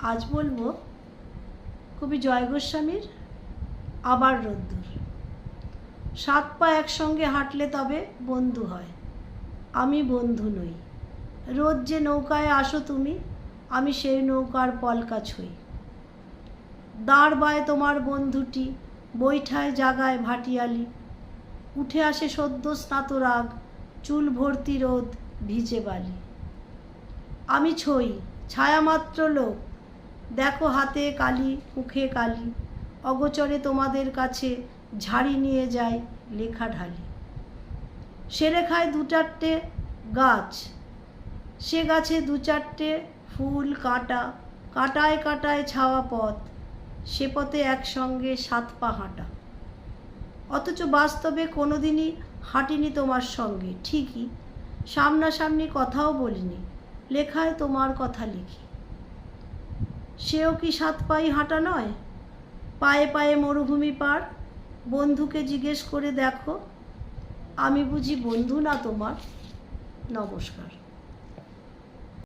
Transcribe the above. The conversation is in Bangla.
আজ বলবো কবি জয় গোস্বামীর আবার রোদ্দুর। 7 পা একসঙ্গে হাঁটলে তবে বন্ধু হয়, আমি বন্ধু নই। রোজ যে নৌকায় আসো তুমি, আমি সেই নৌকার পলকা ছুঁই। দাঁড় বায় তোমার বন্ধুটি, বৈঠায় জাগায় ভাটিয়ালি। উঠে আসে সদ্য স্নাত রাগ, চুল ভর্তি রোদ ভিজে বালি। আমি ছই ছায়ামাত্র লোক, দেখো হাতে কালি মুখে কালি। অগোচরে তোমাদের কাছে ঝাড়ি নিয়ে যায় লেখা ঢালি। সে রেখায় 2-4টে গাছ, সে গাছে 2-4টে ফুল কাঁটা, কাঁটায় কাঁটায় ছাওয়া পথ, সে পথে একসঙ্গে 7 পা হাঁটা। অথচ বাস্তবে কোনোদিনই হাঁটিনি তোমার সঙ্গে, ঠিকই সামনাসামনি কথাও বলিনি, লেখায় তোমার কথা লিখি। সেও কি 7 পাই হাঁটা নয়? পায়ে পায়ে মরুভূমি পার, বন্ধুকে জিজ্ঞেস করে দেখো, আমি বুঝি বন্ধু না তোমার? নমস্কার।